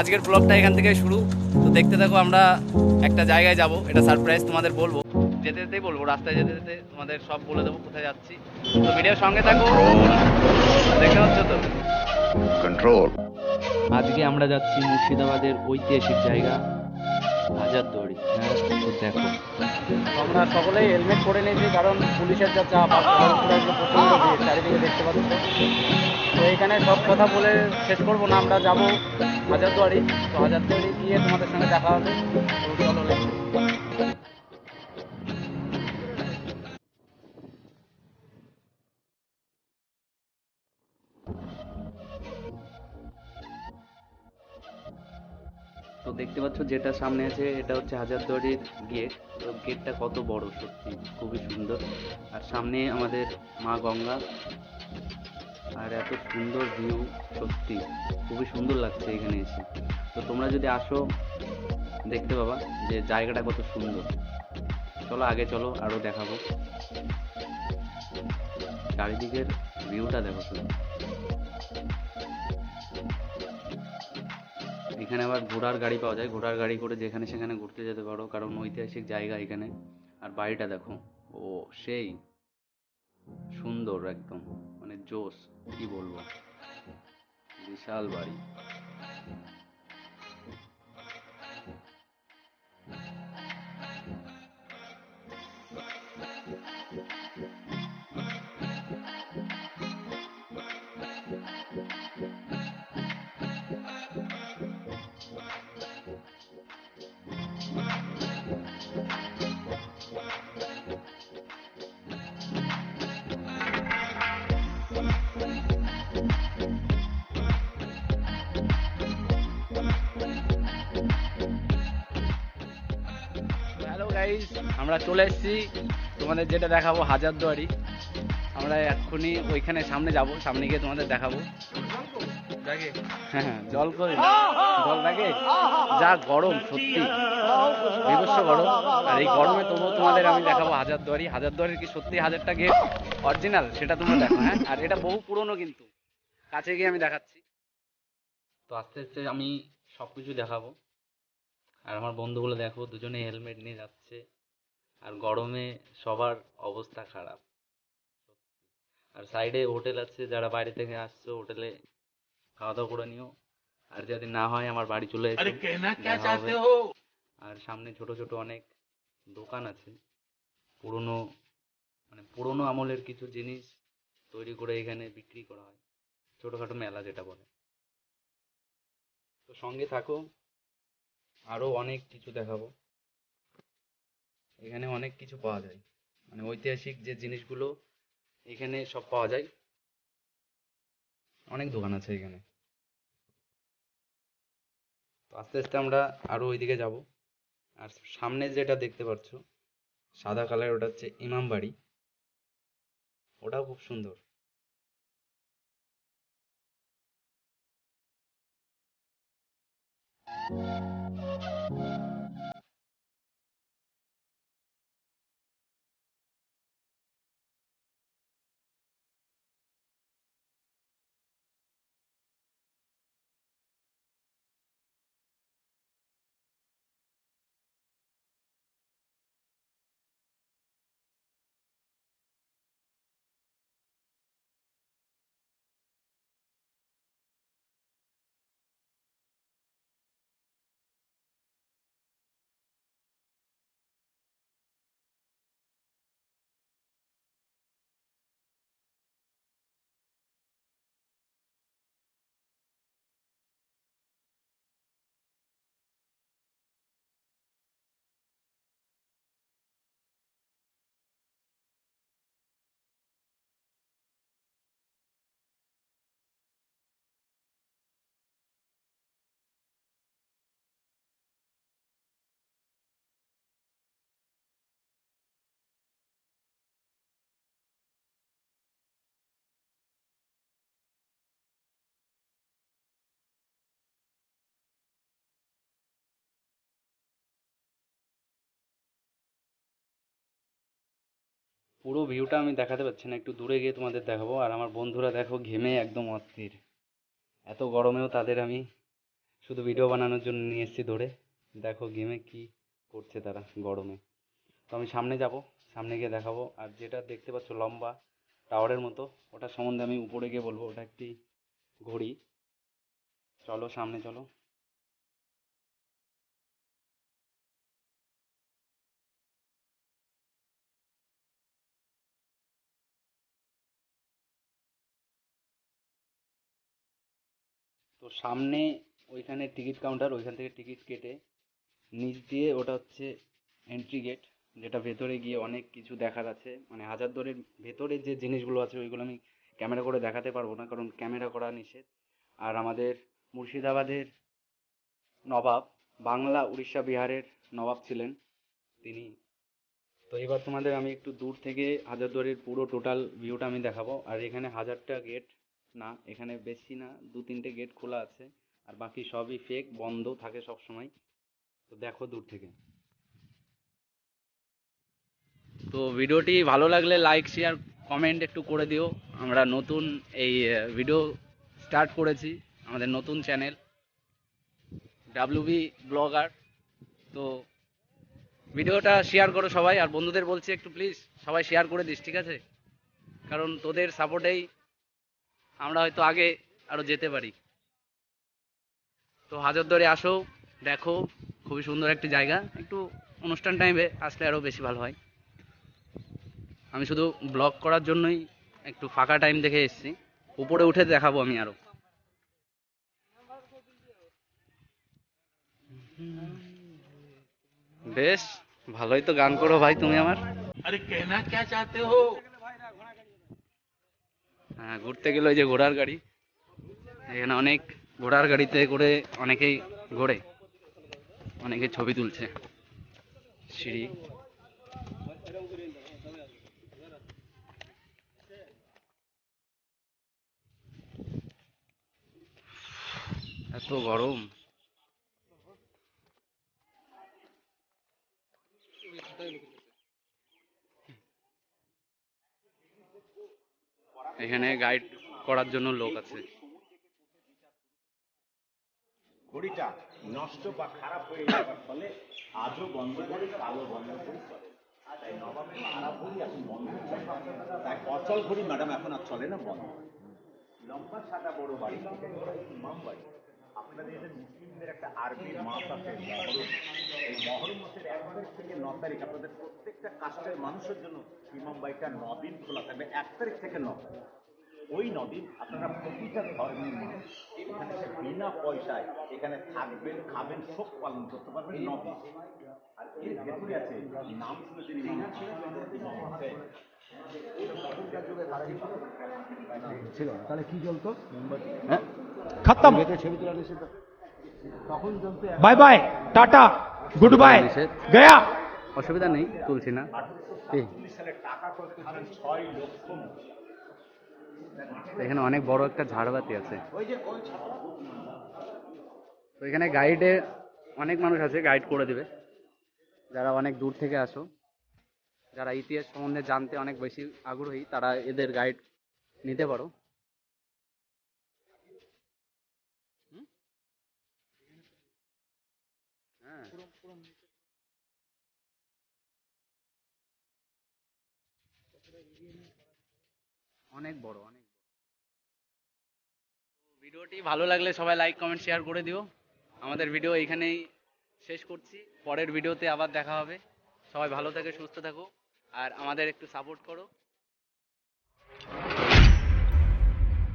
আজকের ব্লগটা এখান থেকে শুরু। তো দেখতে থাকো, আমরা একটা জায়গায় যাব, এটা সারপ্রাইজ তোমাদের বলবো, যেতে যেতেই বলবো, রাস্তায় যেতে যেতে তোমাদের সব বলে দেবো কোথায় যাচ্ছি। তো ভিডিওর সঙ্গে থাকো, দেখতে পাচ্ছ তো Control. আজকে আমরা যাচ্ছি মুর্শিদাবাদের ঐতিহাসিক জায়গা হাজারদুয়ারি। হ্যাঁ, তো দেখো আমরা সকলেই হেলমেট পরে নিয়েছি, কারণ পুলিশের যা চাপ আর পুরো প্রচণ্ড ভিড় চারিদিকে দেখতে পাচ্ছ। তো এখানে সব কথা বলে শেষ করবো না, আমরা যাব হাজারদুয়ারি। তো হাজারদুয়ারি গিয়ে তোমাদের সঙ্গে দেখা হবে। তো চলো লেটস গো। তো দেখতে পাচ্ছ যেটা সামনে আছে এটা হচ্ছে হাজারদুয়ারির গেট। তো গেটটা কত বড়, সত্যি খুবই সুন্দর। আর সামনে আমাদের মা গঙ্গা, আর এত সুন্দর ভিউ, সত্যি খুবই সুন্দর লাগছে এখানে এসে। তো তোমরা যদি আসো দেখতে পাবা যে জায়গাটা কত সুন্দর। চলো আগে চলো, আরো দেখাবো। চারিদিকের ভিউটা দেখো শুধু। এখানে আবার ঘোড়ার গাড়ি পাওয়া যায়, ঘোড়ার গাড়ি করে যেখানে সেখানে ঘুরতে যেতে পারো, কারণ ঐতিহাসিক জায়গা এখানে। আর বাড়িটা দেখো, ও সেই সুন্দর একদম, মানে জোস, কি বলবো, বিশাল বাড়ি। হ্যালো গাইস, আমরা চলে এসেছি, তোমাদের যেটা দেখাবো হাজারদুয়ারি। আমরা এক্ষুনি ওইখানে সামনে যাব, সামনে গিয়ে তোমাদের দেখাবো। হ্যাঁ হ্যাঁ, জল করে জল লাগে, যা গরম সত্যি, বিভৎস গরম। আর এই গরমে তবুও তোমাদের আমি দেখাবো হাজারদুয়ারি। হাজারদুয়ারির কি সত্যি 1000টা গেট অরিজিনাল, সেটা তোমরা দেখো। হ্যাঁ, আর এটা বহু পুরনো, কিন্তু কাছে গিয়ে আমি দেখাচ্ছি। তো আস্তে আস্তে আমি সবকিছু দেখাবো। আর আমার বন্ধুগুলো দেখো, দুজনে হেলমেট নিয়ে যাচ্ছে, আর গরমে সবার অবস্থা খারাপ। আর সাইডে হোটেল আছে, যারা বাইরে থেকে আসছো হোটেলে খাওয়া দাওয়া করে নিও। আর যদি না হয় আমার বাড়ি চলে এসো, দেখা হবে। আর সামনে ছোট ছোট অনেক দোকান আছে, পুরনো, মানে পুরনো আমলের কিছু জিনিস তৈরি করে এখানে বিক্রি করা হয়, ছোটখাটো মেলা যেটা বলে। তো সঙ্গে থাকো, আরো অনেক কিছু দেখাবো। এখানে অনেক কিছু পাওয়া যায়, মানে ঐতিহাসিক যে জিনিসগুলো এখানে সব পাওয়া যায়। অনেক দোকান আছে এখানে। তো আস্তে আস্তে আমরা আরো ওইদিকে যাব। আর সামনে যেটা দেখতে পাচ্ছ সাদা কালার, ওটা হচ্ছে ইমাম বাড়ি, ওটাও খুব সুন্দর। পুরো ভিউটা আমি দেখাতে পারছি না, একটু দূরে গিয়ে তোমাদের দেখাবো। আর আমার বন্ধুরা দেখো ঘেমে একদম অস্থির, এত গরমেও তাদের আমি শুধু ভিডিও বানানোর জন্য নিয়ে এসেছি ধরে। দেখো গেমে কি করছে তারা গরমে। তো আমি সামনে যাব, সামনে গিয়ে দেখাবো। আর যেটা দেখতে পাচ্ছ লম্বা টাওয়ারের মতো, ওটা সম্বন্ধে আমি উপরে গিয়ে বলবো। ওটা একটি ঘড়ি। চলো সামনে চলো। তো সামনে ওইখানে টিকিট কাউন্টার, ওইখান থেকে টিকিট কেটে নিচ দিয়ে ওটা হচ্ছে এন্ট্রি গেট, যেটা ভেতরে গিয়ে অনেক কিছু দেখার আছে। মানে হাজারদুয়ারির ভেতরে যে জিনিসগুলো আছে ওইগুলো আমি ক্যামেরা করে দেখাতে পারবো না, কারণ ক্যামেরা করা নিষেধ। আর আমাদের মুর্শিদাবাদের নবাব, বাংলা উড়িষ্যা বিহারের নবাব ছিলেন তিনি। তো এবার তোমাদের আমি একটু দূর থেকে হাজারদুয়ারির পুরো টোটাল ভিউটা আমি দেখাবো। আর এখানে হাজারটা গেট না, এখানে বেশি না, দু তিনটে গেট খোলা আছে। আর বাকি সবই ফেক, বন্ধ থাকে সব সময়। তো দেখো দূর থেকে। তো ভিডিওটি ভালো লাগলে লাইক শেয়ার কমেন্ট একটু করে দিও। আমরা নতুন এই ভিডিও স্টার্ট করেছি, আমাদের নতুন চ্যানেল ডাব্লিউবি ব্লগার। তো ভিডিওটা শেয়ার করো সবাই। আর বন্ধুদের বলছি একটু প্লিজ সবাই শেয়ার করে দিস, ঠিক আছে? কারণ তোদের সাপোর্টেই আমরা হয়তো আগে আরো যেতে পারি। তো হাজারদুয়ারি আসো, দেখো, খুবই সুন্দর একটি জায়গা। একটু অনুষ্ঠান টাইমে আসলে আরো বেশি ভালো হয়। আমি শুধু ব্লগ করার জন্যই একটু ফাঁকা টাইম দেখে এসেছি। উপরে উঠে দেখাবো আমি আরো। বেশ ভালোই তো গান করো ভাই তুমি আমার। अरे कहना क्या चाहते हो? হ্যাঁ, ঘুরতে গেলে ওই যে ঘোড়ার গাড়ি, এখানে অনেক ঘোড়ার গাড়িতে করে অনেকেই ঘোরে, অনেকে ছবি তুলছে। সিঁড়ি, এত গরম। এখানে গাইড করার জন্য লোক আছে। ঘড়িটা নষ্ট বা খারাপ হয়ে যাওয়ার ফলে আজও বন্ধ করে কালো বন্ধ করে চলে। তাই নবাবের খারাপ ঘড়ি এখন বন্ধ হয়ে যায়। তাই অচল ঘড়ি ম্যাডাম এখন আর চলে না, বন্ধ। লম্বা সাদা বড় বাড়ি, ইমাম বাড়ি। আপনাদের যে মুসলিমদের একটা আরবি মাস আছে মহরম, এই মহরম মাসের 1 তারিখ থেকে 9 তারিখ আপনাদের প্রত্যেকটা কাস্টের মানুষের জন্য ইমাম বাড়িটা 9 দিন খোলা থাকবে, 1 তারিখ থেকে 9 তারিখ। ওই 9 দিন আপনারা প্রতিটা ধর্মের মানুষ এখানে এসে বিনা পয়সায় এখানে থাকবেন, খাবেন, শোক পালন করতে পারবেন 9 দিন। আর এর ভেতরে আছে নাম শুনেছেন ইমাম হোসেন। ছিল না, তাহলে কি চলতো? হ্যাঁ, খতম। Bye bye, tata, good bye, নিষেধ। গয়া। অসুবিধা নেই, তুলছি না। 1847 সালে টাকা করতে ছিলেন 6 লক্ষ মুদ্রা। এখানে অনেক বড় একটা ঝাড়বাতি আছে। তো এখানে গাইডে অনেক মানুষ আছে, গাইড করে দিবে। যারা অনেক দূর থেকে আসো, যারা ইতিহাস সম্বন্ধে জানতে অনেক বেশি আগ্রহী, তারা এদের গাইড নিতে পারো। হ্যাঁ, অনেক বড়, অনেক। ভিডিওটি ভালো লাগলে সবাই লাইক কমেন্ট শেয়ার করে দিও। আমাদের ভিডিও এইখানেই শেষ করছি, পরের ভিডিওতে আবার দেখা হবে। সবাই ভালো থেকে সুস্থ থাকো আর আমাদের একটু সাপোর্ট করো।